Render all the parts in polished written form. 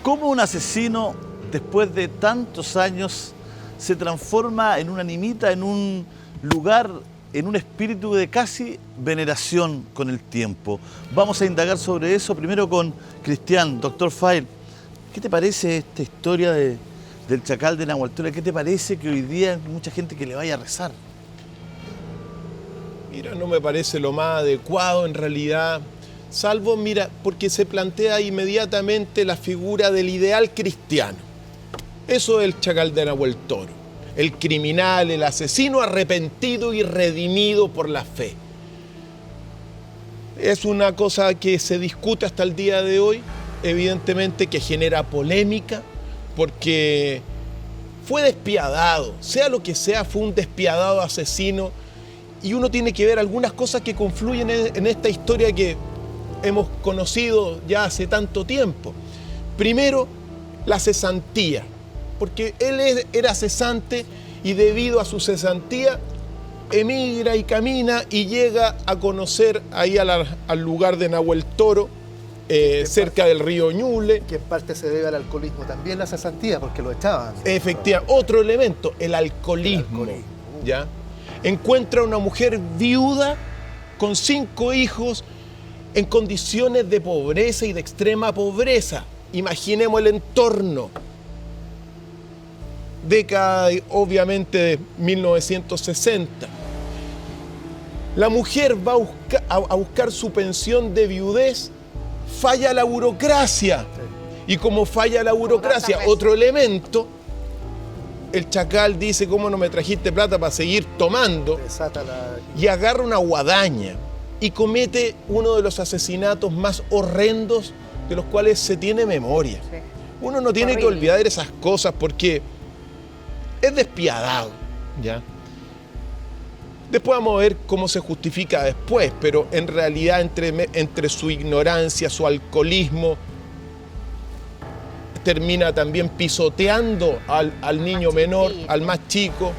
¿Cómo un asesino, después de tantos años, se transforma en una animita, en un lugar, en un espíritu de casi veneración con el tiempo? Vamos a indagar sobre eso primero con Cristian, doctor File. ¿Qué te parece esta historia del chacal de Nahuel Toro? ¿Qué te parece que hoy día hay mucha gente que le vaya a rezar? Mira, no me parece lo más adecuado en realidad, salvo, mira, porque se plantea inmediatamente la figura del ideal cristiano. Eso es el chacal de Nahuel Toro, el criminal, el asesino arrepentido y redimido por la fe. Es una cosa que se discute hasta el día de hoy, evidentemente que genera polémica, porque fue despiadado, sea lo que sea, fue un despiadado asesino, y uno tiene que ver algunas cosas que confluyen en esta historia que hemos conocido ya hace tanto tiempo. Primero, la cesantía, porque él era cesante y debido a su cesantía emigra y camina y llega a conocer ahí al lugar de Nahuel Toro, cerca del río Ñuble. Que en parte se debe al alcoholismo también, la cesantía, porque lo echaban. Efectivamente, otro elemento, el alcoholismo. ¿Ya? Encuentra una mujer viuda con 5 hijos en condiciones de pobreza y de extrema pobreza. Imaginemos el entorno. Década, obviamente, de 1960. La mujer va a buscar su pensión de viudez, falla la burocracia. Y como falla la burocracia, otro elemento, el chacal dice, ¿cómo no me trajiste plata para seguir tomando? Y agarra una guadaña y comete uno de los asesinatos más horrendos de los cuales se tiene memoria. Sí. Uno no tiene que olvidar esas cosas porque es despiadado, ¿ya? Después vamos a ver cómo se justifica después, pero en realidad entre su ignorancia, su alcoholismo, termina también pisoteando al niño menor, al más chico,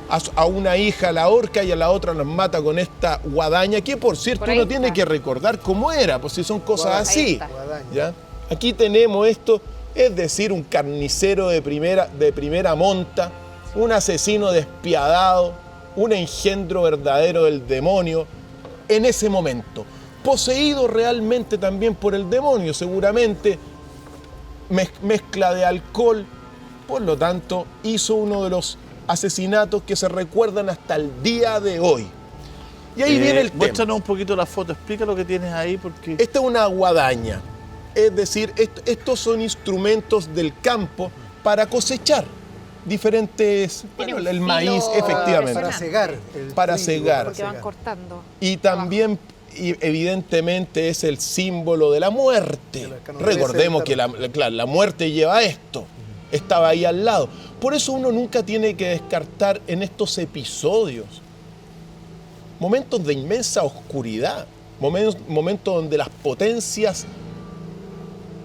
a una hija la ahorca y a la otra nos mata con esta guadaña, que por cierto uno tiene que recordar cómo era, pues si son cosas así. ¿Ya? Aquí tenemos esto, es decir, un carnicero de primera monta, un asesino despiadado, un engendro verdadero del demonio en ese momento. Poseído realmente también por el demonio, seguramente, mezcla de alcohol, por lo tanto hizo uno de los asesinatos que se recuerdan hasta el día de hoy. Y ahí viene el tema. Muéstranos un poquito la foto, explica lo que tienes ahí porque... Esta es una guadaña, es decir, estos son instrumentos del campo para cosechar diferentes, bueno, el maíz, efectivamente. Para cegar. Para cegar. Porque van cortando. Y también... Y evidentemente es el símbolo de la muerte. Recordemos que la muerte lleva esto. Estaba ahí al lado. Por eso uno nunca tiene que descartar en estos episodios momentos de inmensa oscuridad, momentos donde las potencias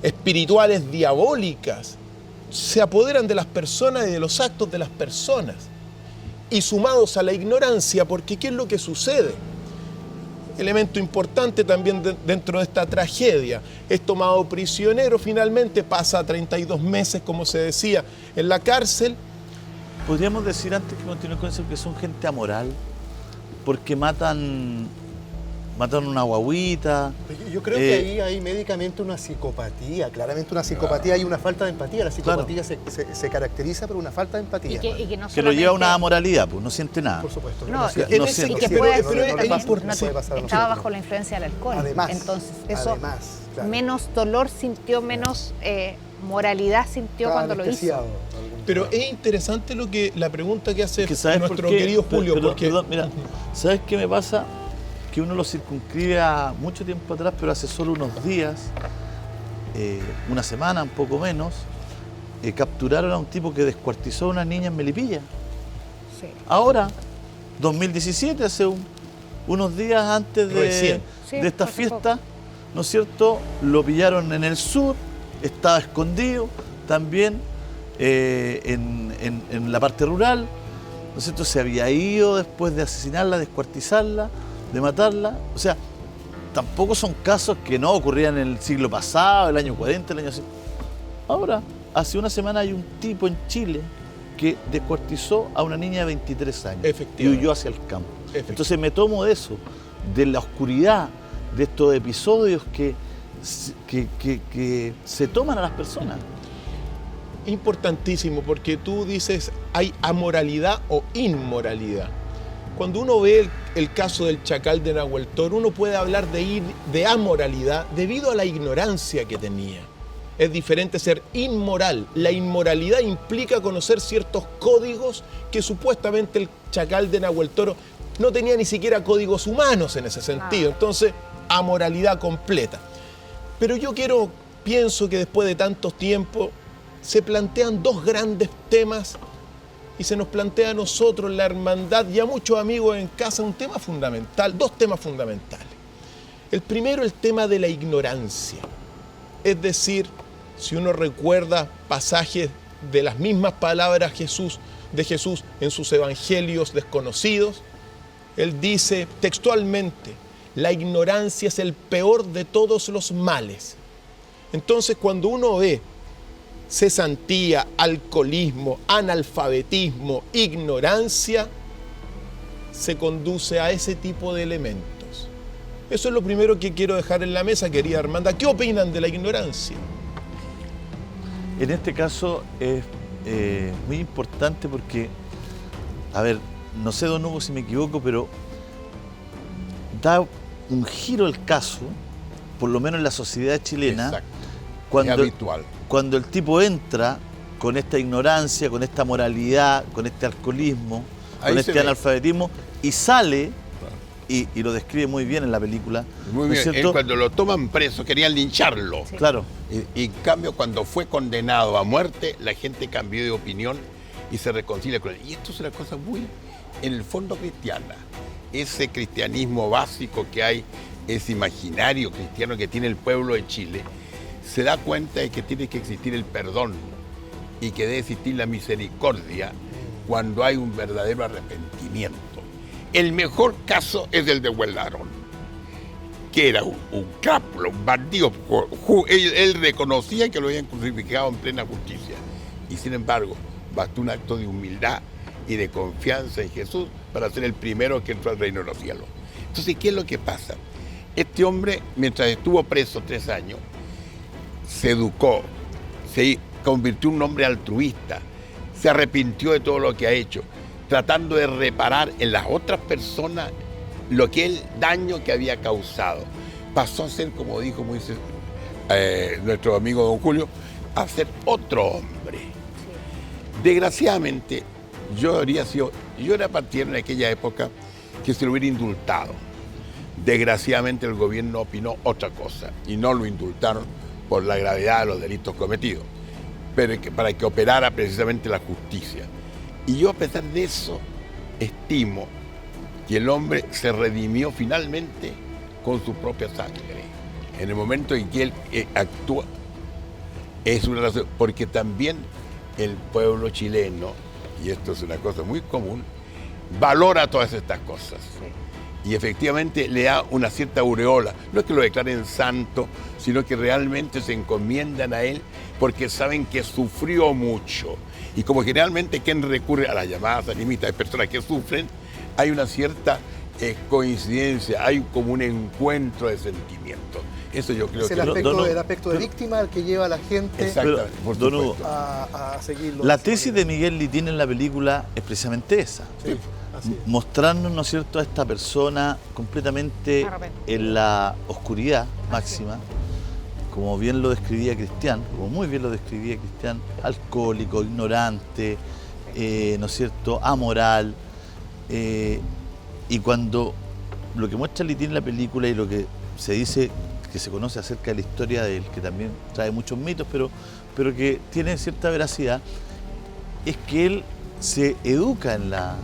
espirituales diabólicas se apoderan de las personas y de los actos de las personas. Y sumados a la ignorancia, porque ¿qué es lo que sucede? Elemento importante también dentro de esta tragedia. Es tomado prisionero, finalmente pasa 32 meses, como se decía, en la cárcel. Podríamos decir, antes que continúe con eso, que son gente amoral, porque matan una guagüita. Yo creo que ahí hay médicamente una psicopatía, claramente una psicopatía y una falta de empatía. La psicopatía se caracteriza por una falta de empatía. Que lo lleva a una amoralidad, pues no siente nada. Por supuesto. Y que puede estaba bajo la influencia del alcohol. Además, entonces, eso menos dolor sintió, menos moralidad sintió cuando lo hizo. Pero es interesante la pregunta que hace nuestro querido Julio. Perdón, mira, ¿sabes qué me pasa? Que uno lo circunscribe a mucho tiempo atrás, pero hace solo unos días, una semana, un poco menos, capturaron a un tipo que descuartizó a una niña en Melipilla. Sí. Ahora, 2017, hace unos días antes de esta fiesta, ¿no es cierto? Lo pillaron en el sur, estaba escondido, también en la parte rural, ¿no es cierto? Se había ido después de asesinarla, descuartizarla, de matarla. O sea, tampoco son casos que no ocurrían en el siglo pasado, el año 40, el año 50. Ahora, hace una semana hay un tipo en Chile que descuartizó a una niña de 23 años y Efectivamente. huyó hacia el campo. Entonces me tomo de eso, de la oscuridad, de estos episodios que se toman a las personas. Importantísimo, porque tú dices, hay amoralidad o inmoralidad. Cuando uno ve el caso del chacal de Nahuel Toro, uno puede hablar de amoralidad debido a la ignorancia que tenía. Es diferente ser inmoral. La inmoralidad implica conocer ciertos códigos que supuestamente el chacal de Nahuel Toro no tenía ni siquiera códigos humanos en ese sentido. Entonces, amoralidad completa. Pero yo pienso que después de tantos tiempos, se plantean dos grandes temas y se nos plantea a nosotros, la hermandad y a muchos amigos en casa, un tema fundamental, dos temas fundamentales. El primero, el tema de la ignorancia. Es decir, si uno recuerda pasajes de las mismas palabras de Jesús en sus evangelios desconocidos, él dice textualmente, la ignorancia es el peor de todos los males. Entonces, cuando uno ve cesantía, alcoholismo, analfabetismo, ignorancia, se conduce a ese tipo de elementos. Eso es lo primero que quiero dejar en la mesa, querida hermandad. ¿Qué opinan de la ignorancia? En este caso es muy importante porque, a ver, no sé, don Hugo, si me equivoco, pero da un giro el caso, por lo menos en la sociedad chilena. Exacto. Cuando, es habitual. Cuando el tipo entra con esta ignorancia, con esta moralidad, con este alcoholismo, Ahí con se este ve. analfabetismo, y sale, y lo describe muy bien en la película. Muy ¿no es bien. cierto? Él, cuando lo toman preso, querían lincharlo. Sí. Claro, Y en cambio, cuando fue condenado a muerte, la gente cambió de opinión y se reconcilia con él. Y esto es una cosa muy, en el fondo, cristiana. Ese cristianismo básico que hay, ese imaginario cristiano que tiene el pueblo de Chile, se da cuenta de que tiene que existir el perdón y que debe existir la misericordia cuando hay un verdadero arrepentimiento. El mejor caso es el de Huelarón, que era un crápula, un bandido. Él reconocía que lo habían crucificado en plena justicia. Y sin embargo, bastó un acto de humildad y de confianza en Jesús para ser el primero que entró al reino de los cielos. Entonces, ¿qué es lo que pasa? Este hombre, mientras estuvo preso 3 años, se educó, se convirtió en un hombre altruista, se arrepintió de todo lo que ha hecho, tratando de reparar en las otras personas el daño que había causado. Pasó a ser, como dijo nuestro amigo don Julio, a ser otro hombre. Desgraciadamente, yo era partidario en aquella época que se lo hubiera indultado. Desgraciadamente el gobierno opinó otra cosa y no lo indultaron por la gravedad de los delitos cometidos, pero para que operara precisamente la justicia. Y yo, a pesar de eso, estimo que el hombre se redimió finalmente con su propia sangre. En el momento en que él actúa, es una razón, porque también el pueblo chileno, y esto es una cosa muy común, valora todas estas cosas. Y efectivamente le da una cierta aureola. No es que lo declaren santo, sino que realmente se encomiendan a él porque saben que sufrió mucho. Y como generalmente quien recurre a las llamadas animistas de personas que sufren, hay una cierta coincidencia, hay como un encuentro de sentimientos. Eso yo creo Es que... el aspecto de víctima al que lleva a la gente Exactamente, por don Hugo, supuesto. a seguirlo. la tesis de Miguel Litín en la película es precisamente esa. Sí, así es. Mostrarnos, ¿no es cierto?, a esta persona completamente en la oscuridad máxima, como bien lo describía Cristian, como muy bien lo describía Cristian, alcohólico, ignorante, ¿no es cierto?, amoral. Y cuando lo que muestra Litín en la película y lo que se dice, que se conoce acerca de la historia de él, que también trae muchos mitos, pero que tiene cierta veracidad, es que él se educa en la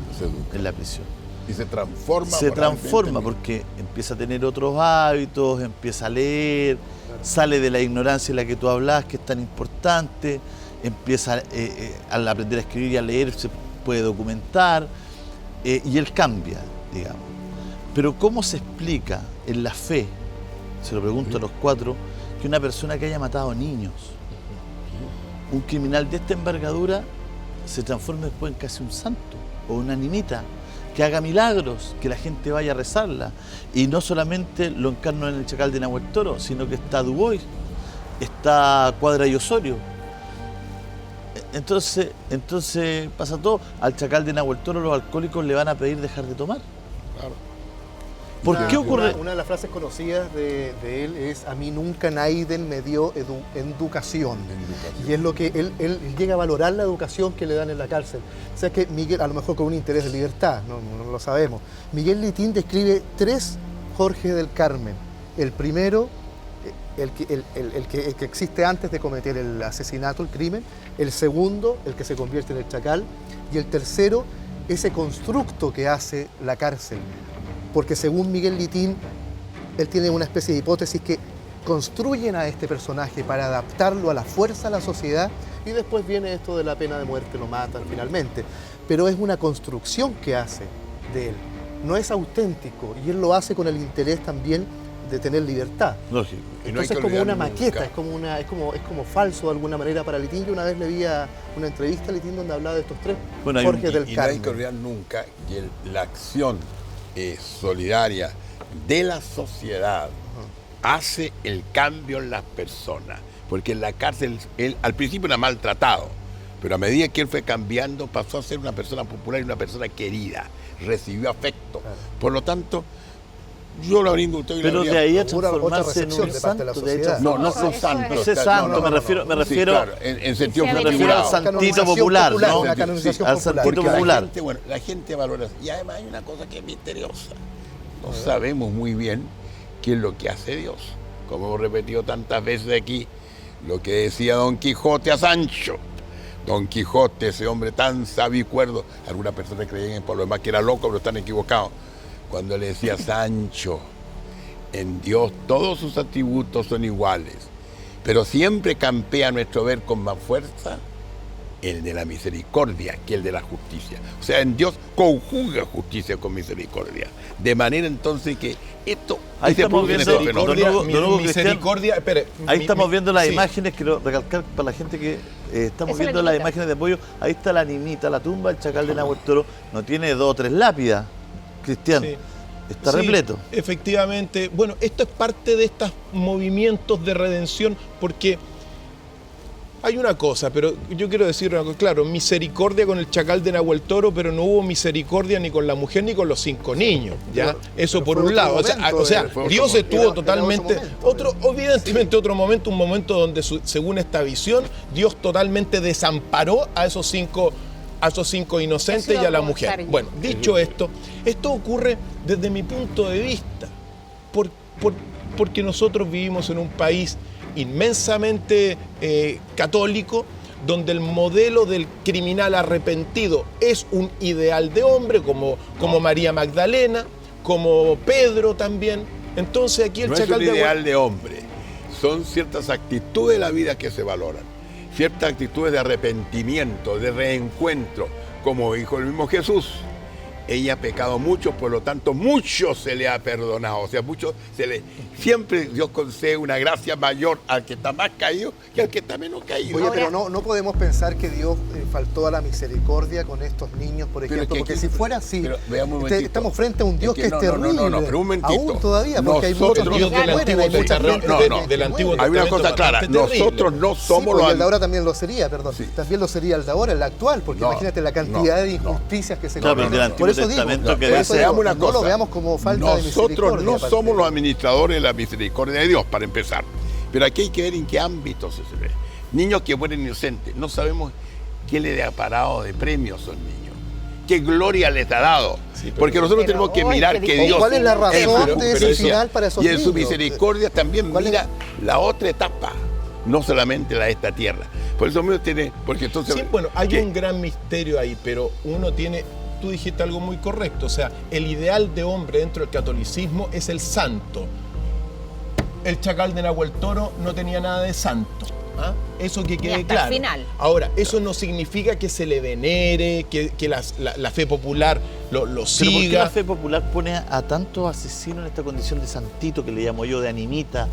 prisión. Y se transforma. Se transforma moralmente. porque empieza a tener otros hábitos, empieza a leer, sale de la ignorancia en la que tú hablas, que es tan importante, empieza al aprender a escribir y a leer, se puede documentar, y él cambia, digamos. Pero ¿cómo se explica en la fe, se lo pregunto a los cuatro, que una persona que haya matado niños, un criminal de esta envergadura se transforme después en casi un santo o una animita, que haga milagros, que la gente vaya a rezarla. Y no solamente lo encarno en el Chacal de Nahuel Toro, sino que está Dubois, está Cuadra y Osorio. Entonces pasa todo. Al Chacal de Nahuel Toro los alcohólicos le van a pedir dejar de tomar. Claro. ¿Por qué ocurre? Una de las frases conocidas de él es: a mí nunca Naiden me dio educación. Y es lo que él llega a valorar, la educación que le dan en la cárcel. O sea, que Miguel, a lo mejor con un interés de libertad, no lo sabemos, Miguel Litín describe 3 Jorge del Carmen. El primero, el que existe antes de cometer el asesinato, el crimen. El segundo, el que se convierte en el Chacal. Y el tercero, ese constructo que hace la cárcel. Porque según Miguel Litín, él tiene una especie de hipótesis que construyen a este personaje para adaptarlo a la fuerza de la sociedad, y después viene esto de la pena de muerte, lo matan finalmente. Pero es una construcción que hace de él, no es auténtico, y él lo hace con el interés también de tener libertad. Lógico. Y no hay Entonces que es como una olvidar maqueta, nunca. es como falso de alguna manera para Litín. Yo una vez le vi una entrevista a Litín donde hablaba de estos 3 Bueno, hay Jorge del Y no hay Carmen. que olvidar nunca que la acción solidaria de la sociedad hace el cambio en las personas. Porque en la cárcel, él al principio era maltratado, pero a medida que él fue cambiando, pasó a ser una persona popular y una persona querida, recibió afecto. Claro. Por lo tanto, yo lo brindo a usted. Pero de ahí a Otra transformarse en recepción un de parte de la santo, de sociedad. hecho, No son Eso santos. no sé santo, me refiero Sí, claro, en sentido Se ha me venido refiero al figurado. santito Canonización popular, popular, ¿no? una canonización Al popular. santito Porque popular. la gente valora. Y además hay una cosa que es misteriosa. No sabemos muy bien qué es lo que hace Dios. Como hemos repetido tantas veces aquí, lo que decía Don Quijote a Sancho. Don Quijote, ese hombre tan sabio y cuerdo. Algunas personas creían por lo demás que era loco, pero están equivocados. Cuando le decía: Sancho, en Dios todos sus atributos son iguales, pero siempre campea a nuestro ver con más fuerza el de la misericordia que el de la justicia. O sea, en Dios conjuga justicia con misericordia. De manera entonces que esto... Ahí se estamos produce en viendo- este fenómeno. Don Hugo misericordia. Espere, Ahí estamos viendo las sí. imágenes, quiero recalcar para la gente que estamos Esa es la viendo las animita. imágenes de apoyo. Ahí está la animita, la tumba, el Chacal de Nahuel Toro. No tiene 2 o 3 lápidas, Cristian. Sí. Está Sí, repleto. Efectivamente. Bueno, esto es parte de estos movimientos de redención, porque hay una cosa, pero yo quiero decir una cosa. Claro, misericordia con el Chacal de Nahuel Toro, pero no hubo misericordia ni con la mujer ni con los 5 niños, ¿ya? Eso pero por fue un otro lado. momento, O sea, fue otro Dios momento. estuvo Era totalmente... otro momento. Evidentemente otro momento, un momento donde, según esta visión, Dios totalmente desamparó a esos cinco inocentes Eso y a la vamos a mujer. estar. Bueno, dicho esto ocurre desde mi punto de vista, porque nosotros vivimos en un país inmensamente católico, donde el modelo del criminal arrepentido es un ideal de hombre, como María Magdalena, como Pedro también. Entonces aquí el No es Chacal un de ideal de hombre, son ciertas actitudes de la vida que se valoran, ciertas actitudes de arrepentimiento, de reencuentro, como dijo el mismo Jesús. Ella ha pecado mucho, por lo tanto mucho se le ha perdonado. O sea, siempre Dios concede una gracia mayor al que está más caído que al que está menos caído. Oye, Ahora- pero no podemos pensar que Dios faltó a la misericordia con estos niños, por Pero ejemplo, es que porque aquí- si fuera así, pero veamos un momentito. estamos frente a un Dios Es que que es no, terrible. pero un momentito. Aún todavía, porque hay muchos Nosotros- Dios niños del que mueren, Antiguo hay mucha Testamento, gente del Antiguo Hay una cosa clara, bastante terrible. nosotros no Sí, somos porque los... el de ahora también lo sería, perdón. Sí. También lo sería el de ahora, el actual, porque No, imagínate la cantidad no, de injusticias que se Claro, cometen. pero del Por eso Antiguo digo, Testamento que por dice- eso digo, Veamos una no cosa. lo veamos como falta de misericordia. Nosotros no aparte. somos los administradores de la misericordia de Dios, para empezar. Pero aquí hay que ver en qué ámbitos se ve. Niños que mueren inocentes, no sabemos qué le ha parado de premios a esos niños, qué gloria les ha dado. Porque nosotros Pero, tenemos que oye, mirar qué que difícil. Dios... ¿Cuál es la razón Pero de ese decía, final para esos y en su niños? misericordia también ¿Cuál es? mira la otra etapa, no solamente la de esta tierra. Por eso mismo tiene... Porque entonces, Sí, bueno, hay ¿qué? un gran misterio ahí, pero uno tiene, tú dijiste algo muy correcto, o sea, el ideal de hombre dentro del catolicismo es el santo. El Chacal de Nahuel Toro no tenía nada de santo. ¿Ah? Eso que quede hasta el claro. final. Ahora, eso no significa que se le venere, que la fe popular lo Pero ¿por qué siga. la fe popular pone a tantos asesinos en esta condición de santito que le llamo yo, de animita?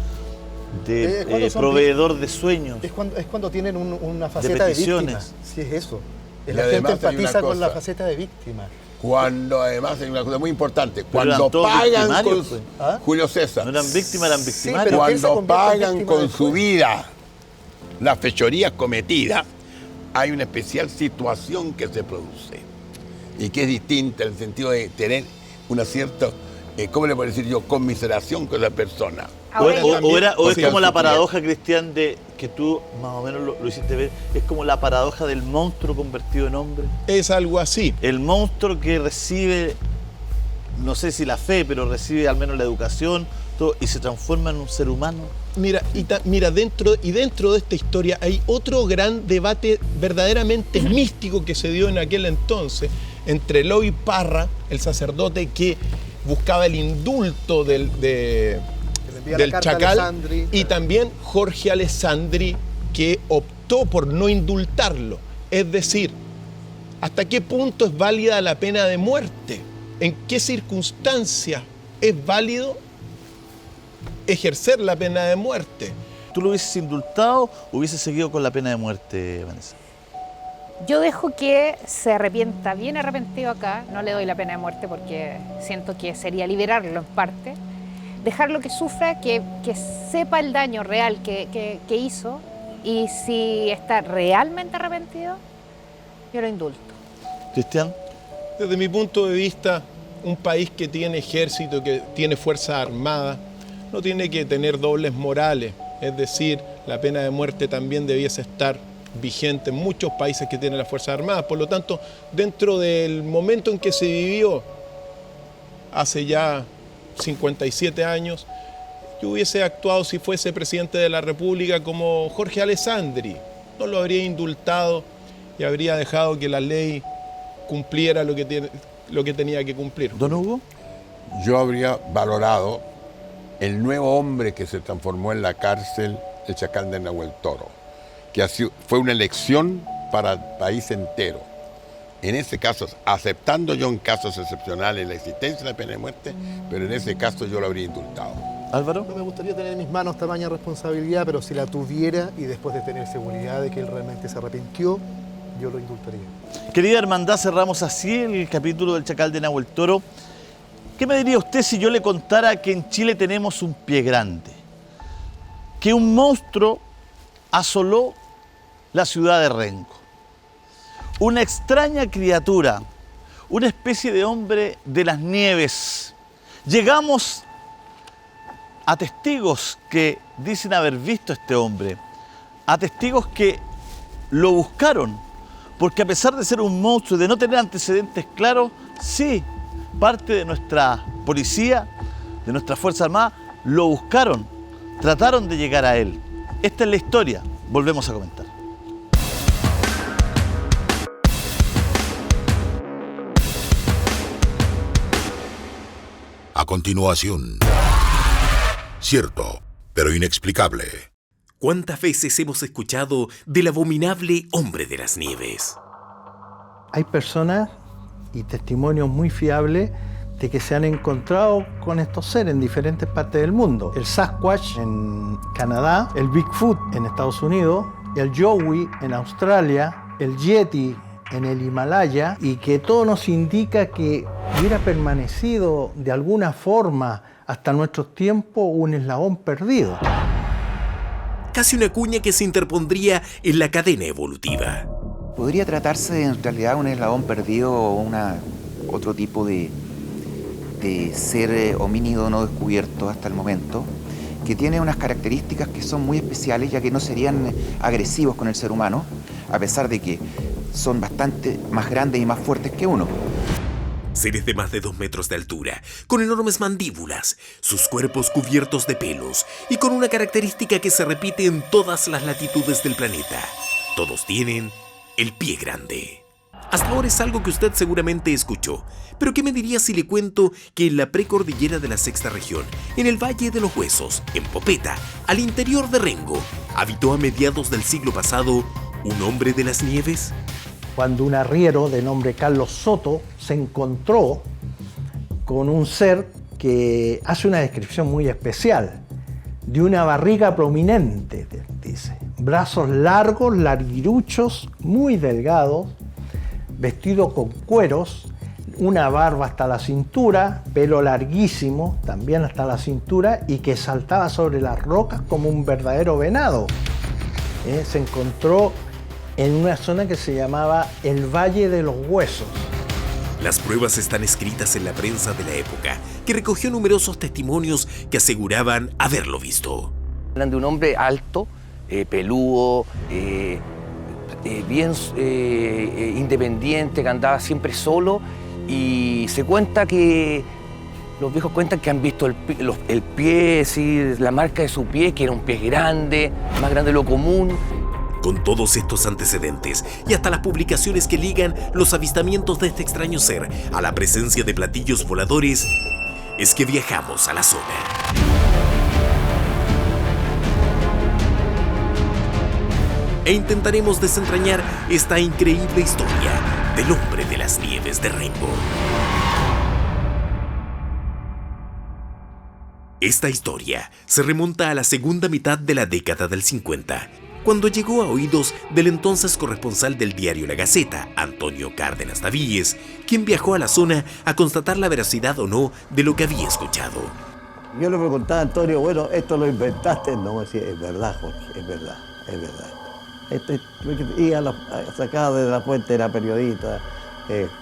de cuando son proveedor de sueños. Es cuando tienen una faceta de víctima. peticiones. Sí, es eso. Y La gente además hay una empatiza con la cosa. faceta de víctima. Cuando además hay una cosa muy importante, eran cuando todos pagan victimarios, con pues. ¿Ah? Julio César, No eran víctimas, eran Sí, victimarios. pero ¿quién se cuando convierte en pagan víctima con después? su vida las fechorías cometidas, hay una especial situación que se produce y que es distinta en el sentido de tener una cierta, ¿cómo le puedo decir yo?, conmiseración con la persona. Ahora yo- O es Sí, como la sí, paradoja, Cristian, de que tú más o menos lo hiciste ver, es como la paradoja del monstruo convertido en hombre. Es algo así. El monstruo que recibe, no sé si la fe, pero recibe al menos la educación, todo, y se transforma en un ser humano. Mira, dentro de esta historia hay otro gran debate verdaderamente místico que se dio en aquel entonces entre Eloy Parra, el sacerdote que buscaba el indulto Le envía la del carta a Chacal, Alessandri. y también Jorge Alessandri, que optó por no indultarlo. Es decir, ¿hasta qué punto es válida la pena de muerte? ¿En qué circunstancias es válido ejercer la pena de muerte? ¿Tú lo hubieses indultado o hubieses seguido con la pena de muerte, Vanessa? Yo dejo que se arrepienta, bien arrepentido acá, no le doy la pena de muerte porque siento que sería liberarlo en parte, dejarlo que sufra, que sepa el daño real que hizo, y si está realmente arrepentido, yo lo indulto. Cristian, Desde mi punto de vista, un país que tiene ejército, que tiene fuerzas armadas, no tiene que tener dobles morales. Es decir, la pena de muerte también debiese estar vigente en muchos países que tienen las fuerzas armadas. Por lo tanto, dentro del momento en que se vivió, hace ya 57 años, yo hubiese actuado, si fuese presidente de la República, como Jorge Alessandri. No lo habría indultado y habría dejado que la ley cumpliera lo que tenía que cumplir. ¿don Hugo? Yo habría valorado el nuevo hombre que se transformó en la cárcel, el Chacal de Nahuel Toro, que fue una elección para el país entero. En ese caso, aceptando yo en casos excepcionales la existencia de la pena de muerte, pero en ese caso yo lo habría indultado. Álvaro. No me gustaría tener en mis manos tamaña responsabilidad, pero si la tuviera y después de tener seguridad de que él realmente se arrepintió, yo lo indultaría. Querida hermandad, cerramos así el capítulo del Chacal de Nahuel Toro. ¿Qué me diría usted si yo le contara que en Chile tenemos un pie grande? Que un monstruo asoló la ciudad de Rengo. Una extraña criatura, una especie de hombre de las nieves. Llegamos a testigos que dicen haber visto a este hombre, a testigos que lo buscaron, porque a pesar de ser un monstruo y de no tener antecedentes claros, sí, parte de nuestra policía, de nuestra Fuerza Armada, lo buscaron, trataron de llegar a él. Esta es la historia, volvemos a comentar. A continuación, cierto, pero inexplicable. ¿Cuántas veces hemos escuchado del abominable hombre de las nieves? Hay personas y testimonios muy fiables de que se han encontrado con estos seres en diferentes partes del mundo. El Sasquatch en Canadá, el Bigfoot en Estados Unidos, el Yowie en Australia, el Yeti en el Himalaya, y que todo nos indica que hubiera permanecido de alguna forma hasta nuestros tiempos un eslabón perdido. Casi una cuña que se interpondría en la cadena evolutiva. Podría tratarse en realidad de un eslabón perdido o otro tipo de ser homínido no descubierto hasta el momento, que tiene unas características que son muy especiales, ya que no serían agresivos con el ser humano, a pesar de que son bastante más grandes y más fuertes que uno. Seres de más de 2 metros de altura, con enormes mandíbulas, sus cuerpos cubiertos de pelos y con una característica que se repite en todas las latitudes del planeta. Todos tienen el pie grande. Hasta ahora es algo que usted seguramente escuchó, pero ¿qué me diría si le cuento que en la precordillera de la Sexta Región, en el Valle de los Huesos, en Popeta, al interior de Rengo, habitó a mediados del siglo pasado un hombre de las nieves? Cuando un arriero de nombre Carlos Soto se encontró con un ser que hace una descripción muy especial. de una barriga prominente, dice. Brazos largos, larguiruchos, muy delgados, vestido con cueros, una barba hasta la cintura, pelo larguísimo, también hasta la cintura, y que saltaba sobre las rocas como un verdadero venado. Se encontró en una zona que se llamaba el Valle de los Huesos. Las pruebas están escritas en la prensa de la época, que recogió numerosos testimonios que aseguraban haberlo visto. Hablan de un hombre alto, peludo, bien independiente, que andaba siempre solo, y se cuenta que los viejos cuentan que han visto el pie, sí, la marca de su pie, que era un pie grande, más grande de lo común. Con todos estos antecedentes y hasta las publicaciones que ligan los avistamientos de este extraño ser a la presencia de platillos voladores, es que viajamos a la zona. E intentaremos desentrañar esta increíble historia del hombre de las nieves de Rengo. Esta historia se remonta a la segunda mitad de la década del 50, cuando llegó a oídos del entonces corresponsal del diario La Gaceta, Antonio Cárdenas Davíes, quien viajó a la zona a constatar la veracidad o no de lo que había escuchado. Yo le preguntaba a Antonio, bueno, ¿esto lo inventaste? No, me decía, es verdad, Jorge, es verdad, es verdad. Y sacado de la fuente, era periodista,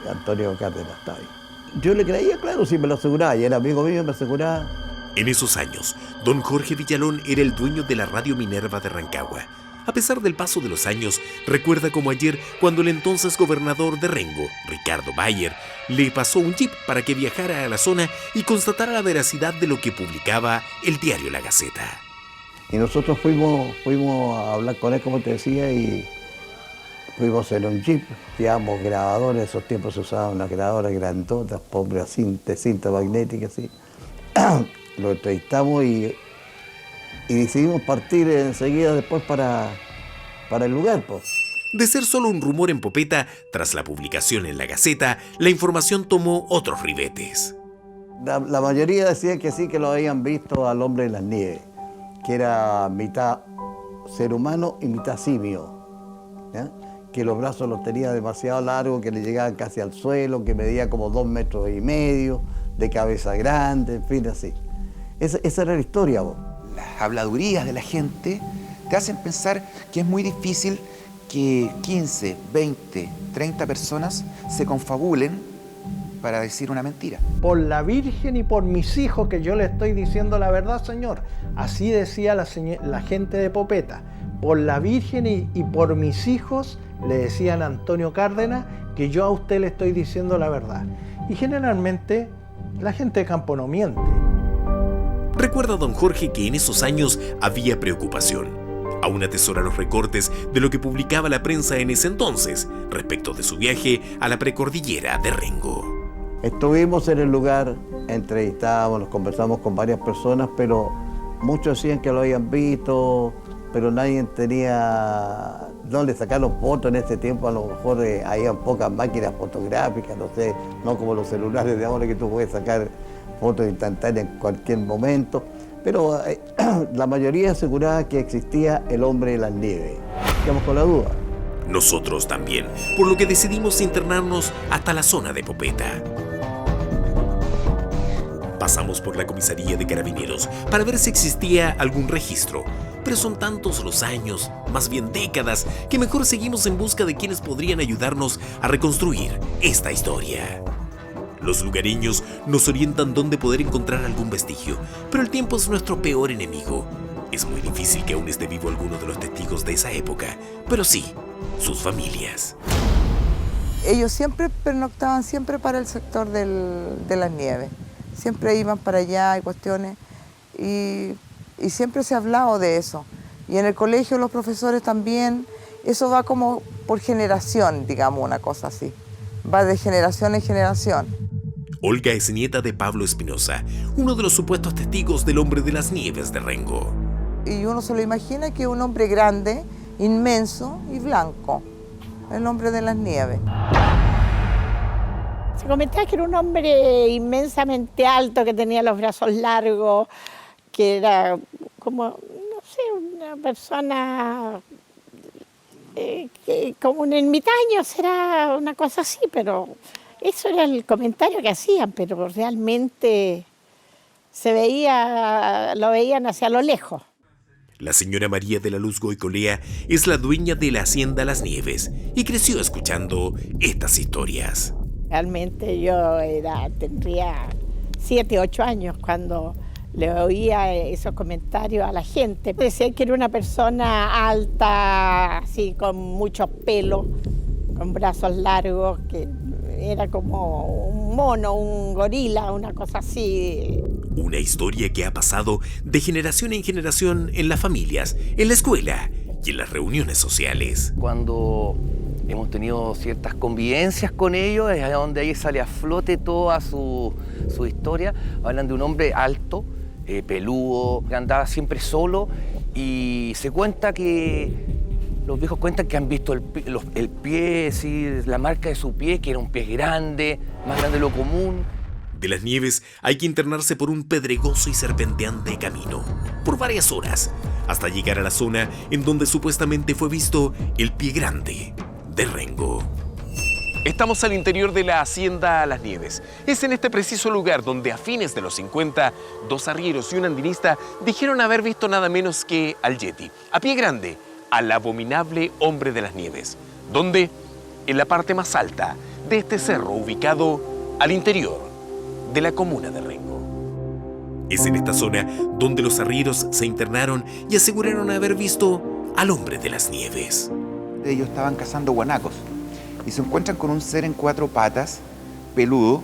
Antonio Cárdenas estaba ahí. Yo le creía, claro, si me lo aseguraba, y era amigo mío, me aseguraba. En esos años, don Jorge Villalón era el dueño de la Radio Minerva de Rancagua. A pesar del paso de los años, recuerda como ayer cuando el entonces gobernador de Rengo, Ricardo Bayer, le pasó un jeep para que viajara a la zona y constatara la veracidad de lo que publicaba el diario La Gaceta. Y nosotros fuimos a hablar con él, como te decía, y fuimos en un jeep, llevamos grabadores, en esos tiempos se usaban unas grabadoras grandotas, pobres, cinta magnética, así. Lo entrevistamos y decidimos partir enseguida después para el lugar, pues. De ser solo un rumor en Popeta, tras la publicación en La Gaceta, la información tomó otros ribetes. La mayoría decía que sí, que lo habían visto al hombre de las nieves, que era mitad ser humano y mitad simio, ¿ya? Que los brazos los tenía demasiado largos, que le llegaban casi al suelo, que medía como 2,5 metros, de cabeza grande, en fin, así. Esa era la historia, vos. Las habladurías de la gente te hacen pensar que es muy difícil que 15, 20, 30 personas se confabulen para decir una mentira. Por la Virgen y por mis hijos que yo le estoy diciendo la verdad, señor. Así decía la gente de Popeta. Por la Virgen y por mis hijos, le decían a Antonio Cárdenas, que yo a usted le estoy diciendo la verdad. Y generalmente la gente de campo no miente. Recuerda don Jorge que en esos años había preocupación. Aún atesora los recortes de lo que publicaba la prensa en ese entonces respecto de su viaje a la precordillera de Rengo. Estuvimos en el lugar, entrevistábamos, nos conversamos con varias personas, pero muchos decían que lo habían visto, pero nadie tenía... No le sacaron fotos en ese tiempo, a lo mejor había pocas máquinas fotográficas, no sé, no como los celulares de ahora que tú puedes sacar fotos instantáneas en cualquier momento, pero la mayoría aseguraba que existía el hombre de las nieves. Quedamos con la duda. Nosotros también, por lo que decidimos internarnos hasta la zona de Popeta. Pasamos por la comisaría de Carabineros para ver si existía algún registro, pero son tantos los años, más bien décadas, que mejor seguimos en busca de quienes podrían ayudarnos a reconstruir esta historia. Los lugareños nos orientan dónde poder encontrar algún vestigio, pero el tiempo es nuestro peor enemigo. Es muy difícil que aún esté vivo alguno de los testigos de esa época, pero sí, sus familias. Ellos siempre pernoctaban siempre para el sector de las nieves. Siempre iban para allá, hay cuestiones, y siempre se ha hablado de eso. Y en el colegio los profesores también, eso va como por generación, digamos, una cosa así. Va de generación en generación. Olga es nieta de Pablo Espinosa, uno de los supuestos testigos del hombre de las nieves de Rengo. Y uno se lo imagina que es un hombre grande, inmenso y blanco, el hombre de las nieves. Se comentaba que era un hombre inmensamente alto, que tenía los brazos largos, que era como, no sé, una persona como un ermitaño, será una cosa así, pero eso era el comentario que hacían, pero realmente lo veían hacia lo lejos. La señora María de la Luz Goicolea es la dueña de la hacienda Las Nieves y creció escuchando estas historias. Realmente yo tendría 7, 8 años cuando le oía esos comentarios a la gente. Decía que era una persona alta, así con mucho pelo, con brazos largos, que era como un mono, un gorila, una cosa así. Una historia que ha pasado de generación en generación en las familias, en la escuela y en las reuniones sociales. Cuando hemos tenido ciertas convivencias con ellos, es donde ahí sale a flote toda su historia. Hablan de un hombre alto, peludo, que andaba siempre solo, y se cuenta que los viejos cuentan que han visto el pie, sí, la marca de su pie, que era un pie grande, más grande de lo común. De Las Nieves hay que internarse por un pedregoso y serpenteante camino, por varias horas, hasta llegar a la zona en donde supuestamente fue visto el pie grande de Rengo. Estamos al interior de la hacienda Las Nieves. Es en este preciso lugar donde a fines de los 50, 2 arrieros y un andinista dijeron haber visto nada menos que al Yeti, a pie grande, al abominable hombre de las nieves, donde, en la parte más alta de este cerro ubicado al interior de la comuna de Rengo. Es en esta zona donde los arrieros se internaron y aseguraron haber visto al hombre de las nieves. Ellos estaban cazando guanacos y se encuentran con un ser en 4 patas, peludo.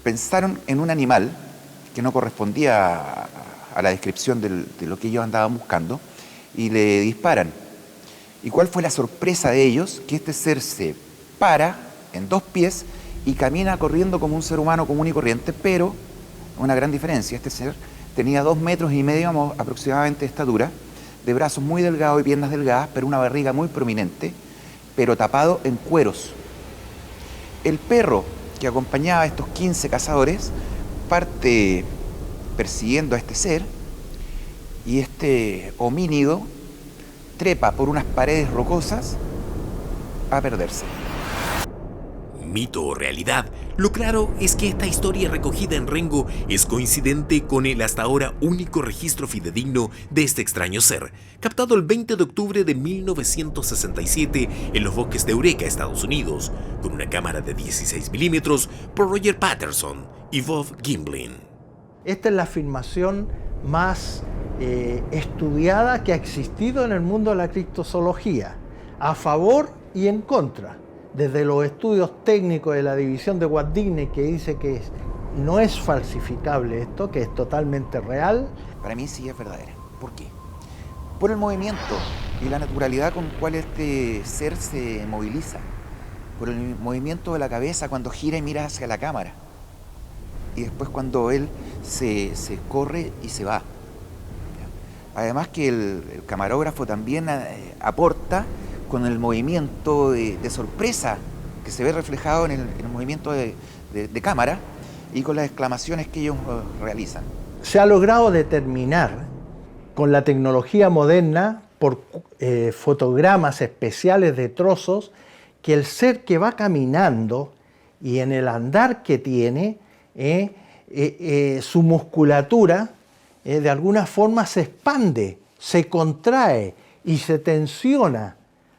Pensaron en un animal que no correspondía a la descripción de lo que ellos andaban buscando y le disparan. ¿Y cuál fue la sorpresa de ellos? Que este ser se para en 2 pies y camina corriendo como un ser humano común y corriente, pero una gran diferencia. Este ser tenía 2,5 metros aproximadamente de estatura, de brazos muy delgados y piernas delgadas, pero una barriga muy prominente, pero tapado en cueros. El perro que acompañaba a estos 15 cazadores parte persiguiendo a este ser, y este homínido trepa por unas paredes rocosas a perderse. Mito o realidad, lo claro es que esta historia recogida en Rengo es coincidente con el hasta ahora único registro fidedigno de este extraño ser, captado el 20 de octubre de 1967 en los bosques de Eureka, Estados Unidos, con una cámara de 16 milímetros por Roger Patterson y Bob Gimblin. Esta es la filmación más estudiada que ha existido en el mundo de la criptozoología, a favor y en contra. Desde los estudios técnicos de la división de Walt Disney, que dice que no es falsificable esto, que es totalmente real. Para mí sí es verdadera. ¿Por qué? Por el movimiento y la naturalidad con cual este ser se moviliza, por el movimiento de la cabeza cuando gira y mira hacia la cámara, y después cuando él se corre y se va. Además que el camarógrafo también aporta con el movimiento de sorpresa que se ve reflejado en el movimiento de cámara y con las exclamaciones que ellos realizan. Se ha logrado determinar con la tecnología moderna, por fotogramas especiales de trozos, que el ser que va caminando y en el andar que tiene, su musculatura de alguna forma se expande, se contrae y se tensiona,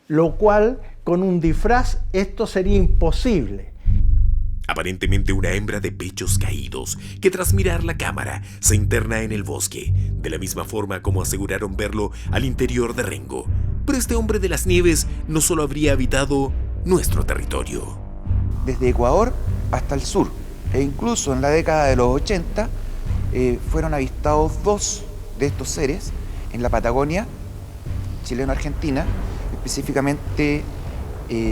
lo cual con un disfraz esto sería imposible. Aparentemente una hembra de pechos caídos que tras mirar la cámara se interna en el bosque, de la misma forma como aseguraron verlo al interior de Rengo. Pero este hombre de las nieves no solo habría habitado nuestro territorio. Desde Ecuador hasta el sur, e incluso en la década de los 80, fueron avistados 2 de estos seres en la Patagonia chileno-argentina, específicamente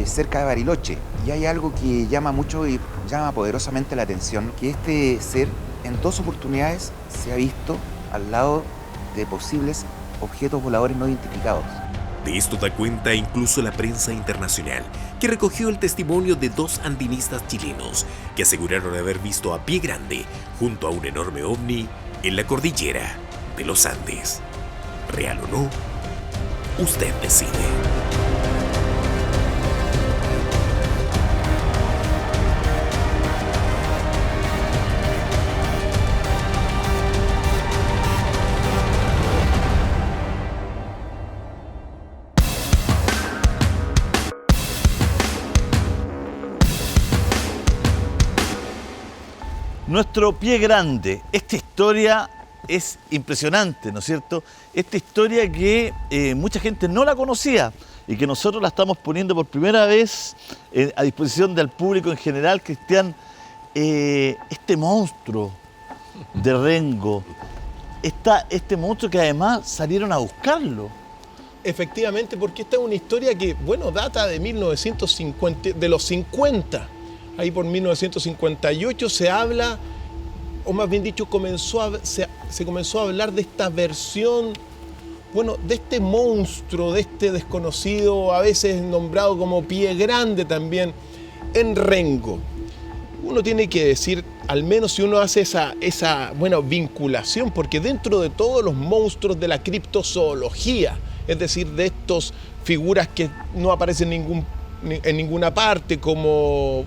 cerca de Bariloche. Y hay algo que llama mucho y llama poderosamente la atención, que este ser en 2 oportunidades se ha visto al lado de posibles objetos voladores no identificados. De esto da cuenta incluso la prensa internacional, que recogió el testimonio de 2 andinistas chilenos que aseguraron haber visto a pie grande, junto a un enorme ovni, en la cordillera de los Andes. ¿Real o no? Usted decide. Nuestro pie grande. Esta historia es impresionante, ¿no es cierto? Esta historia que mucha gente no la conocía y que nosotros la estamos poniendo por primera vez a disposición del público en general, Cristian. Este monstruo de Rengo, este monstruo que además salieron a buscarlo. Efectivamente, porque esta es una historia que, bueno, data de 1950, de los 50. Ahí por 1958 se habla, o más bien dicho, se comenzó a hablar de esta versión, bueno, de este monstruo, de este desconocido, a veces nombrado como pie grande también, en Rengo. Uno tiene que decir, al menos si uno hace esa vinculación, porque dentro de todos los monstruos de la criptozoología, es decir, de estas figuras que no aparecen en ninguna parte, como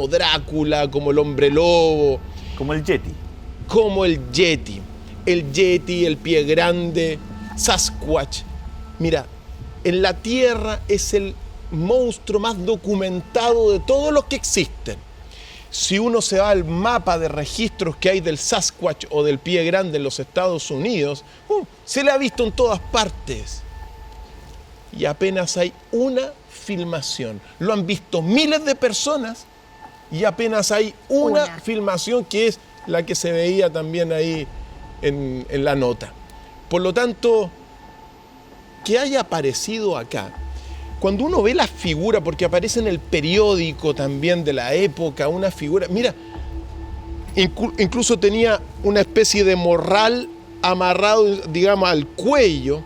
Drácula, como el hombre lobo. Como el Yeti. Como el Yeti. El Yeti, el pie grande, Sasquatch. Mira, en la Tierra es el monstruo más documentado de todos los que existen. Si uno se va al mapa de registros que hay del Sasquatch o del pie grande en los Estados Unidos, se le ha visto en todas partes. Y apenas hay una filmación. Lo han visto miles de personas y apenas hay una filmación, que es la que se veía también ahí en la nota. Por lo tanto, que haya aparecido acá, cuando uno ve la figura, porque aparece en el periódico también de la época, una figura, mira, incluso tenía una especie de morral amarrado, digamos, al cuello.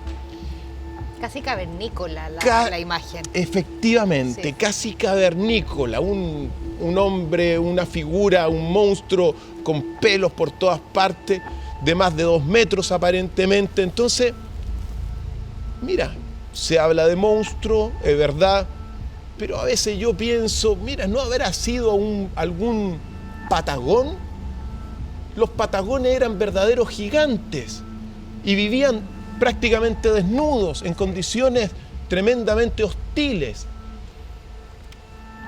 Casi cavernícola la imagen. Efectivamente, sí. Casi cavernícola, un hombre, una figura, un monstruo con pelos por todas partes, de más de 2 metros aparentemente. Entonces, mira, se habla de monstruo, es verdad, pero a veces yo pienso, mira, ¿no habrá sido algún patagón? Los patagones eran verdaderos gigantes y vivían prácticamente desnudos, en condiciones tremendamente hostiles.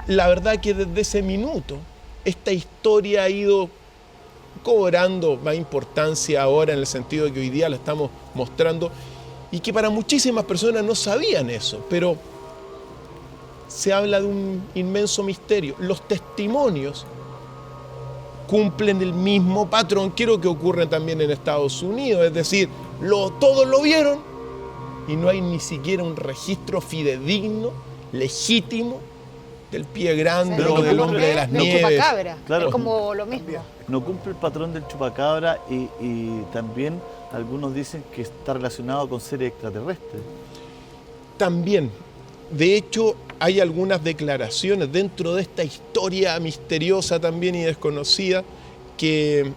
La verdad que desde ese minuto esta historia ha ido cobrando más importancia ahora, en el sentido de que hoy día la estamos mostrando, y que para muchísimas personas no sabían eso, pero se habla de un inmenso misterio. Los testimonios cumplen el mismo patrón que lo que ocurre también en Estados Unidos, es decir, todos lo vieron y no hay ni siquiera un registro fidedigno, legítimo, del pie grande o del hombre de las nieves. Chupacabra, claro. Es como lo mismo. No cumple el patrón del chupacabra y también algunos dicen que está relacionado con seres extraterrestres. También, de hecho, hay algunas declaraciones dentro de esta historia misteriosa también y desconocida que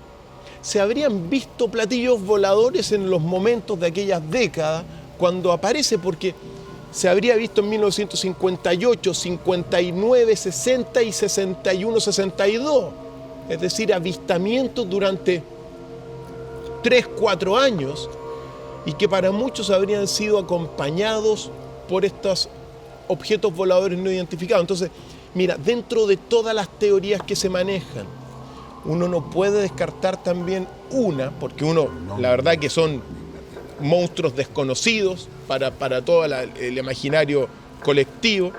se habrían visto platillos voladores en los momentos de aquellas décadas cuando aparece, porque se habría visto en 1958, 59, 60 y 61, 62. Es decir, avistamientos durante 3, 4 años y que para muchos habrían sido acompañados por estos objetos voladores no identificados. Entonces, mira, dentro de todas las teorías que se manejan, uno no puede descartar también porque la verdad que son monstruos desconocidos para todo el imaginario colectivo.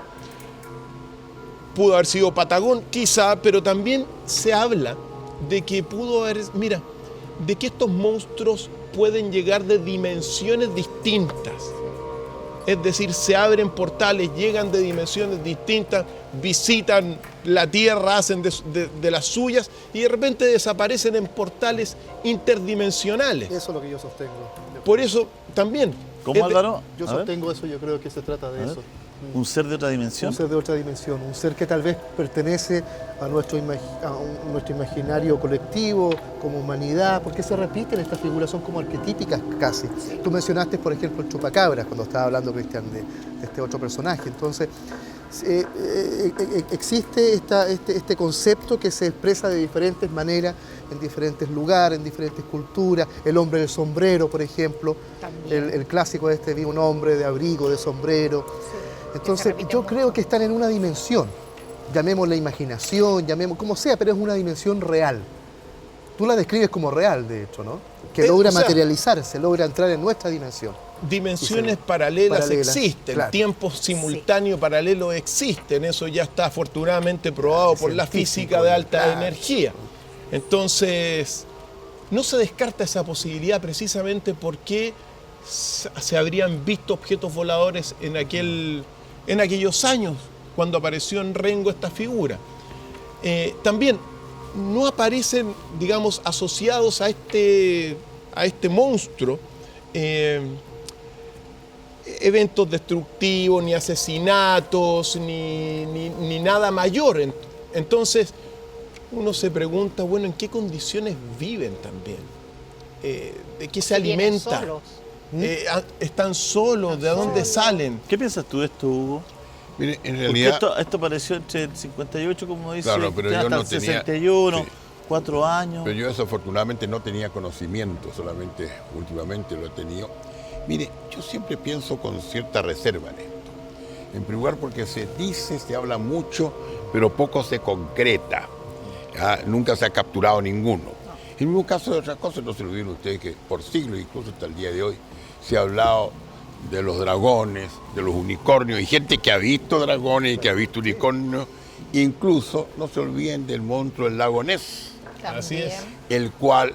Pudo haber sido Patagón, quizá, pero también se habla de que de que estos monstruos pueden llegar de dimensiones distintas. Es decir, se abren portales, llegan de dimensiones distintas, visitan la Tierra, hacen de las suyas y de repente desaparecen en portales interdimensionales. Eso es lo que yo sostengo. Por eso también... ¿Cómo, Álvaro? Yo sostengo eso, yo creo que se trata de eso. ¿Un ser de otra dimensión? Un ser de otra dimensión, un ser que tal vez pertenece a nuestro imaginario colectivo, como humanidad, porque se repiten estas figuras, son como arquetípicas casi. Sí. Tú mencionaste, por ejemplo, el chupacabras, cuando estaba hablando, Cristian, de este otro personaje. Entonces, existe este concepto que se expresa de diferentes maneras, en diferentes lugares, en diferentes culturas. El hombre del sombrero, por ejemplo, el clásico vi un hombre de abrigo, de sombrero. Sí. Entonces, yo creo que están en una dimensión, llamémosla imaginación, llamemos como sea, pero es una dimensión real. Tú la describes como real, de hecho, ¿no? Que logra materializarse, logra entrar en nuestra dimensión. Dimensiones paralelas existen, claro. Tiempos simultáneos paralelos existen, eso ya está afortunadamente probado por la física de alta energía. Entonces, no se descarta esa posibilidad precisamente porque se habrían visto objetos voladores en aquellos años, cuando apareció en Rengo esta figura. También no aparecen, digamos, asociados a este monstruo eventos destructivos, ni asesinatos, ni nada mayor. Entonces, uno se pregunta, bueno, ¿en qué condiciones viven también? ¿De qué se alimentan? ¿Están solos? ¿De dónde salen? ¿Qué piensas tú de esto, Hugo? Mire, en realidad... Porque esto apareció entre el 58, como dice, claro, pero hasta yo no el tenía, 61, sí. 4 años. Pero yo desafortunadamente no tenía conocimiento, solamente últimamente lo he tenido. Mire, yo siempre pienso con cierta reserva en esto. En primer lugar porque se dice, se habla mucho, pero poco se concreta. Nunca se ha capturado ninguno. En el mismo caso de otras cosas, no se lo olviden ustedes que por siglos, incluso hasta el día de hoy, se ha hablado de los dragones, de los unicornios, y gente que ha visto dragones y que ha visto unicornios. Incluso no se olviden del monstruo del lago Ness. Así es. El cual,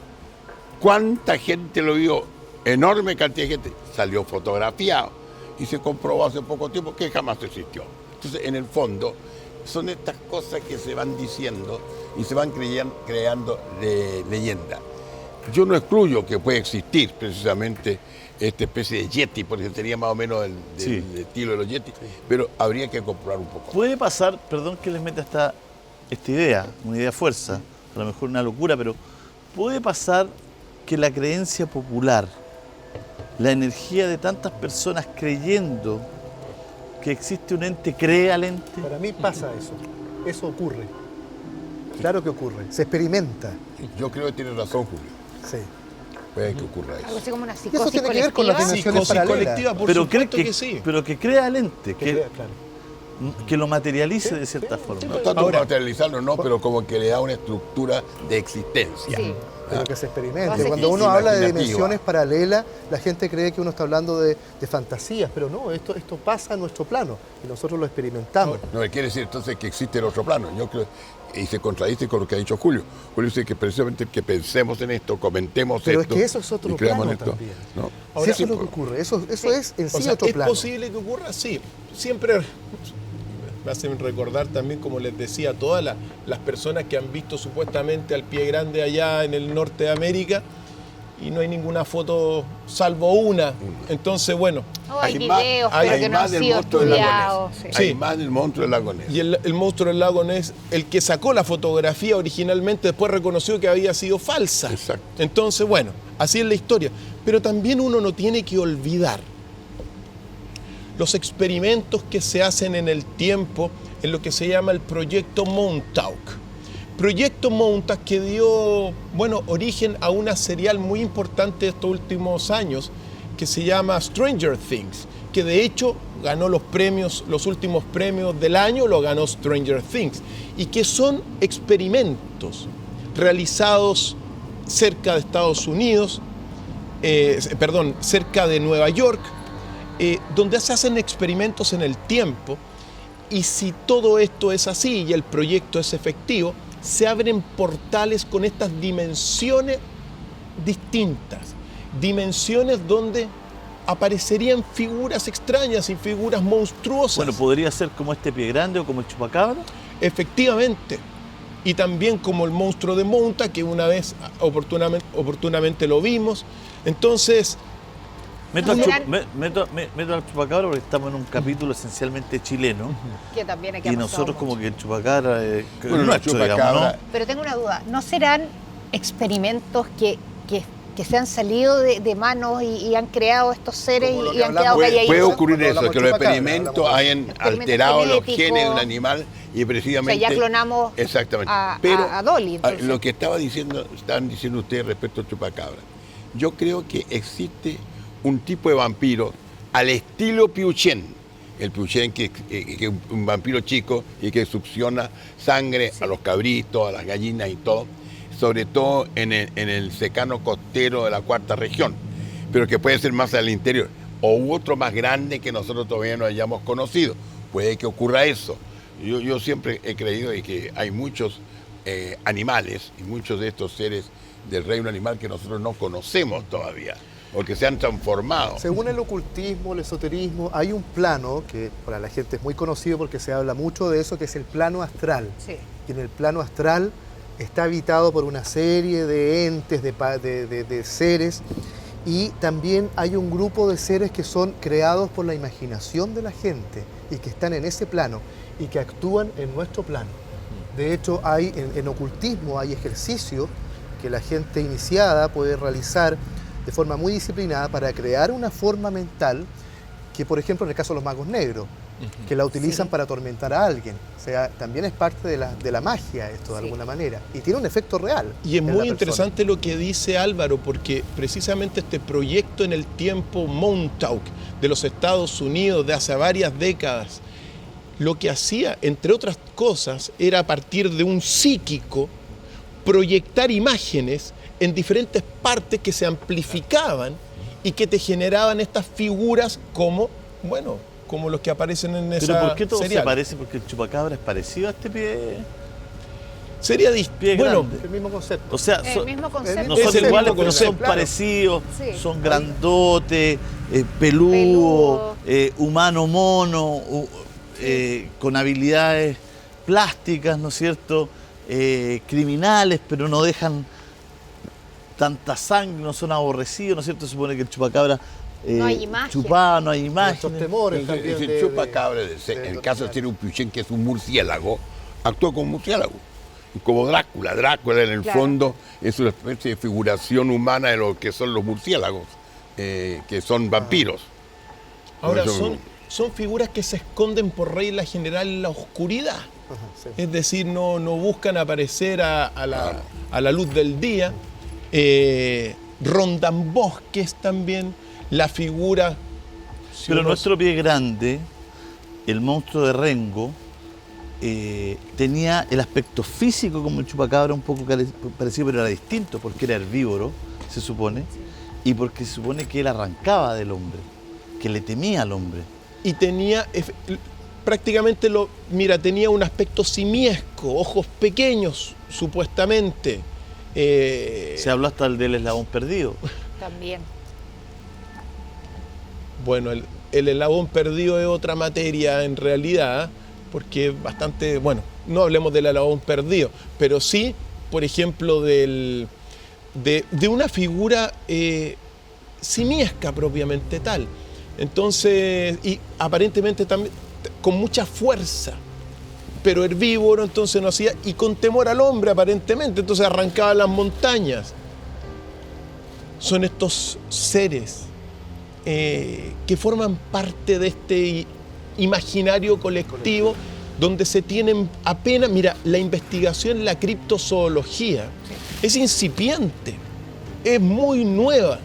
¿cuánta gente lo vio? Enorme cantidad de gente. Salió fotografiado y se comprobó hace poco tiempo que jamás existió. Entonces, en el fondo, son estas cosas que se van diciendo y se van creando leyendas. Yo no excluyo que puede existir precisamente esta especie de yeti, porque sería más o menos del estilo de los yetis, pero habría que comprobar un poco. Puede pasar, perdón que les meta esta idea, una idea fuerza, a lo mejor una locura, pero puede pasar que la creencia popular, la energía de tantas personas creyendo que existe un ente, crea al ente. Para mí pasa eso ocurre. Claro que ocurre, se experimenta. Yo creo que tiene razón, Julio. Sí. Puede que ocurra eso. Algo así como una Y psicosis eso tiene que ver con las dimensiones paralelas. Por supuesto que sí. Pero que crea al ente, Claro. que lo materialice de cierta forma. No tanto materializarlo, no, pero como que le da una estructura de existencia. Sí. Pero que se experimente. Cuando uno habla de dimensiones paralelas, la gente cree que uno está hablando de fantasías, pero no, esto pasa en nuestro plano y nosotros lo experimentamos. No, quiere decir entonces que existe el otro plano. Yo creo, y se contradice con lo que ha dicho Julio. Julio dice que precisamente que pensemos en esto, comentemos pero esto. Pero es que eso es otro plano también. ¿No? Ahora, eso es lo que ocurre, eso es en sí otro plano. ¿Es posible que ocurra? Sí. Siempre me hacen recordar también, como les decía, a todas las personas que han visto supuestamente al pie grande allá en el norte de América y no hay ninguna foto salvo una. Entonces, bueno. Hay videos, pero que no han sido estudiados. Hay más del monstruo del lago Ness. Y el monstruo del lago Ness, el que sacó la fotografía originalmente, después reconoció que había sido falsa. Exacto. Entonces, bueno, así es la historia. Pero también uno no tiene que olvidar los experimentos que se hacen en el tiempo en lo que se llama el Proyecto Montauk. Proyecto Montauk que dio, origen a una serial muy importante de estos últimos años que se llama Stranger Things, que de hecho ganó los últimos premios del año, lo ganó Stranger Things, y que son experimentos realizados cerca de Estados Unidos, cerca de Nueva York, donde se hacen experimentos en el tiempo, y si todo esto es así y el proyecto es efectivo, se abren portales con estas dimensiones distintas, dimensiones donde aparecerían figuras extrañas y figuras monstruosas. Bueno, podría ser como este pie grande o como el chupacabra. Efectivamente. Y también como el monstruo de Montauk, que una vez oportunamente lo vimos. Entonces, Meto al chupacabra porque estamos en un capítulo esencialmente chileno. Que también hay que Y nosotros como que el chupacabra Bueno, nuestro, chupacabra, digamos, ¿no? Pero tengo una duda, ¿no serán experimentos que se han salido de manos y han creado estos seres y han quedado calladitos? Puede ocurrir eso, que los experimentos hayan alterado los genéticos. genes de un animal y precisamente... O sea, ya clonamos exactamente. a Dolly. Entonces. Lo que estaban diciendo ustedes respecto al chupacabra, yo creo que existe un tipo de vampiro al estilo Piuchen. El Piuchen que es un vampiro chico y que succiona sangre a los cabritos, a las gallinas y todo, sobre todo en el secano costero de la cuarta región, pero que puede ser más al interior, o otro más grande que nosotros todavía no hayamos conocido. Puede que ocurra eso. Yo siempre he creído de que hay muchos animales y muchos de estos seres del reino animal que nosotros no conocemos todavía, o que se han transformado. Según el ocultismo, el esoterismo, hay un plano que para la gente es muy conocido porque se habla mucho de eso, que es el plano astral. Sí. Y en el plano astral está habitado por una serie de entes, de seres, y también hay un grupo de seres que son creados por la imaginación de la gente y que están en ese plano y que actúan en nuestro plano. De hecho, en ocultismo hay ejercicios que la gente iniciada puede realizar de forma muy disciplinada para crear una forma mental que, por ejemplo, en el caso de los magos negros, que la utilizan para atormentar a alguien. O sea, también es parte de la magia esto, de alguna manera. Y tiene un efecto real. Y es muy interesante lo que dice Álvaro, porque precisamente este proyecto en el tiempo Montauk de los Estados Unidos de hace varias décadas, lo que hacía, entre otras cosas, era a partir de un psíquico proyectar imágenes en diferentes partes que se amplificaban y que te generaban estas figuras como los que aparecen en esa ¿Pero por qué todo serial. se parece? Porque el chupacabra es parecido a este pie. Sería pie grande. El mismo concepto. O sea, El mismo concepto. no son Es el iguales, mismo pero son concepto. parecidos, Sí. son grandotes, peludos, humano mono, con habilidades plásticas, ¿no es cierto? Criminales, pero no dejan tanta sangre, no son aborrecidos, ¿no es cierto? Se supone que el chupacabra No hay imagen. chupaba, no hay imagen. Nuestros temores también El chupacabra, en el caso de ser un Piuchen, que es un murciélago, actúa como murciélago. Como Drácula. Drácula, en el fondo, es una especie de figuración humana de lo que son los murciélagos, que son vampiros. Ahora, son figuras que se esconden por regla general en la oscuridad. Sí. Es decir, no buscan aparecer a la luz del día. Rondan bosques también. La figura... Pero nuestro pie grande, el monstruo de Rengo, tenía el aspecto físico como el chupacabra, un poco parecido, pero era distinto, porque era herbívoro, se supone, y porque se supone que él arrancaba del hombre, que le temía al hombre. Y tenía prácticamente tenía un aspecto simiesco, ojos pequeños, supuestamente. Se habló hasta del eslabón perdido. También. Bueno, el eslabón perdido es otra materia en realidad, porque es bastante, no hablemos del eslabón perdido, pero sí, por ejemplo, de una figura simiesca propiamente tal. Entonces, y aparentemente también con mucha fuerza, pero herbívoro, entonces no hacía, y con temor al hombre aparentemente, entonces arrancaba las montañas. Son estos seres que forman parte de este imaginario colectivo donde se tienen apenas, mira, la investigación en la criptozoología es incipiente, es muy nueva,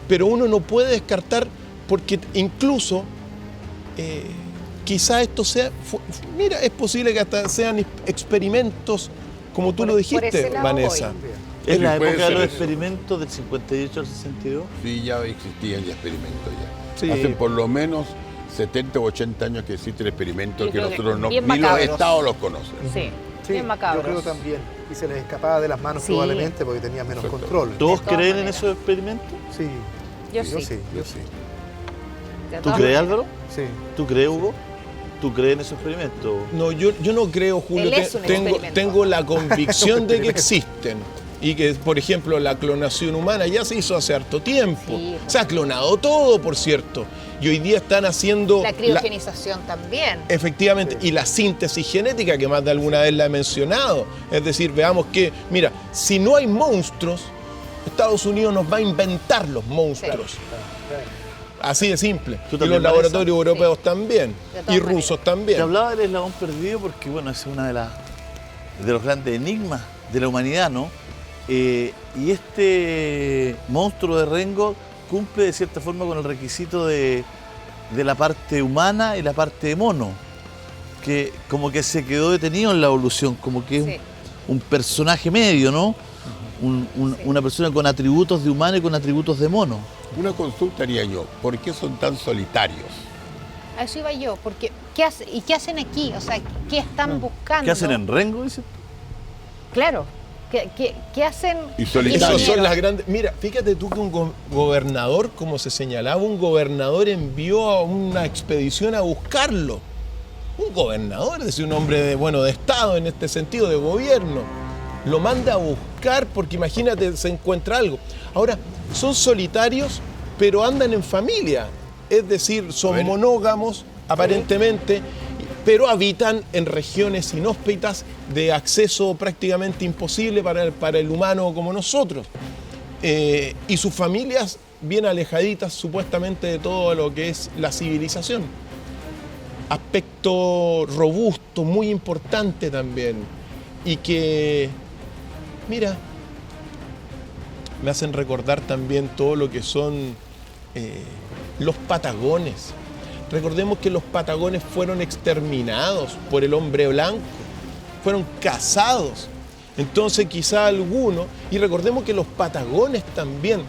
pero uno no puede descartar, porque incluso quizá esto sea, es posible que hasta sean experimentos, como tú lo dijiste, Vanessa. ¿Es la puede época de ser los eso. experimentos del 58 al 62? Sí, ya existían experimentos ya. Sí. Hace por lo menos 70 o 80 años que existen experimentos Yo que creo que nosotros no, bien ni los macabros. estados los conocen. Sí, Sí, bien macabros. yo creo también. Y se les escapaba de las manos Sí. probablemente porque tenía menos control. ¿Todos De todas creen en maneras. esos experimentos? Sí. Yo Yo sí. sí. De ¿Tú todas crees, maneras. Álvaro? Sí. ¿Tú crees, Hugo? ¿Tú crees en esos experimentos? No, yo no creo, Julio. Él es un experimento. Tengo la convicción de que existen. Y que, por ejemplo, la clonación humana ya se hizo hace harto tiempo. Sí. Se ha clonado todo, por cierto. Y hoy día están haciendo... La criogenización también. Efectivamente, y la síntesis genética, que más de alguna vez la he mencionado. Es decir, veamos que, mira, si no hay monstruos, Estados Unidos nos va a inventar los monstruos. Sí. Así de simple. Y los laboratorios europeos también. Y rusos también. Te hablaba del eslabón perdido porque, bueno, es una de los grandes enigmas de la humanidad, ¿no? Y este monstruo de Rengo cumple de cierta forma con el requisito de la parte humana y la parte de mono, que como que se quedó detenido en la evolución, como que es un personaje medio, ¿no? Una persona con atributos de humano y con atributos de mono. Una consulta haría yo, ¿por qué son tan solitarios? A eso iba yo, porque ¿qué hacen aquí? O sea, ¿qué están buscando? ¿Qué hacen en Rengo, dices? Claro. ¿Qué hacen? Y solitarios. Son las grandes. Mira, fíjate tú que un gobernador, como se señalaba, un gobernador envió a una expedición a buscarlo. Un gobernador, es decir, un hombre de Estado en este sentido, de gobierno. Lo manda a buscar porque imagínate, se encuentra algo. Ahora, son solitarios, pero andan en familia. Es decir, son monógamos, aparentemente, pero habitan en regiones inhóspitas de acceso prácticamente imposible para el humano como nosotros. Y sus familias bien alejaditas supuestamente de todo lo que es la civilización. Aspecto robusto, muy importante también. Y que, mira, me hacen recordar también todo lo que son los patagones. Recordemos que los patagones fueron exterminados por el hombre blanco, fueron cazados. Entonces quizá alguno, y recordemos que los patagones también,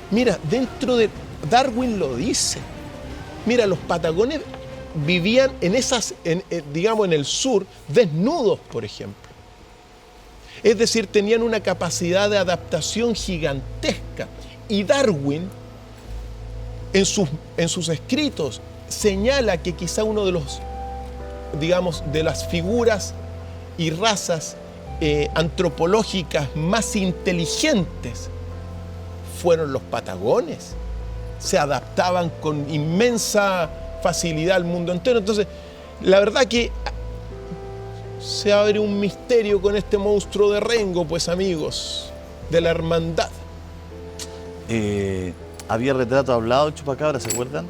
mira, dentro de Darwin lo dice, mira, los patagones vivían digamos en el sur, desnudos, por ejemplo. Es decir, tenían una capacidad de adaptación gigantesca. Y Darwin, en sus escritos, señala que quizá uno de los, digamos, de las figuras y razas antropológicas más inteligentes fueron los patagones. Se adaptaban con inmensa facilidad al mundo entero. Entonces, la verdad que se abre un misterio con este monstruo de Rengo, pues amigos, de la hermandad. Había retratos hablados de Chupacabra, ¿se acuerdan?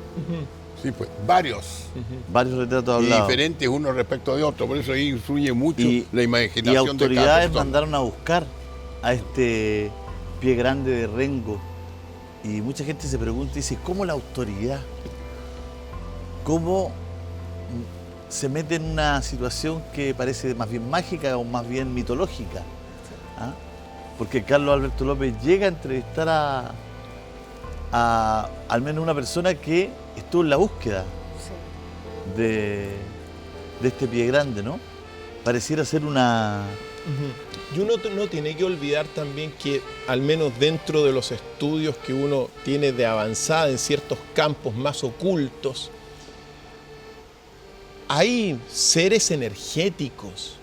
Sí, pues, varios. Varios retratos hablados. Y diferentes unos respecto de otros, por eso ahí influye mucho la imaginación de cada persona. Y autoridades mandaron a buscar a este pie grande de Rengo. Y mucha gente se pregunta y dice, ¿cómo la autoridad? ¿Cómo se mete en una situación que parece más bien mágica o más bien mitológica? ¿Ah? Porque Carlos Alberto López llega a entrevistar a al menos una persona que estuvo en la búsqueda de este pie grande, ¿no? Pareciera ser una... Y uno no tiene que olvidar también que, al menos dentro de los estudios que uno tiene de avanzada en ciertos campos más ocultos, hay seres energéticos,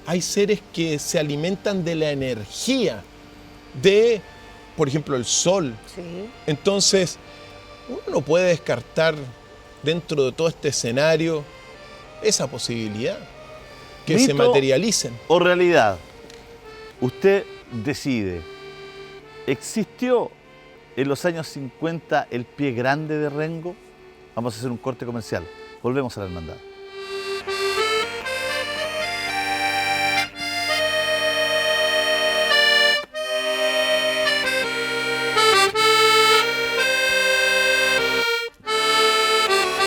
hay seres que se alimentan de la energía de, por ejemplo, el sol. Sí. Entonces, uno no puede descartar dentro de todo este escenario esa posibilidad, que se materialicen. ¿O realidad? Usted decide. ¿Existió en los años 50 el pie grande de Rengo? Vamos a hacer un corte comercial. Volvemos a la hermandad.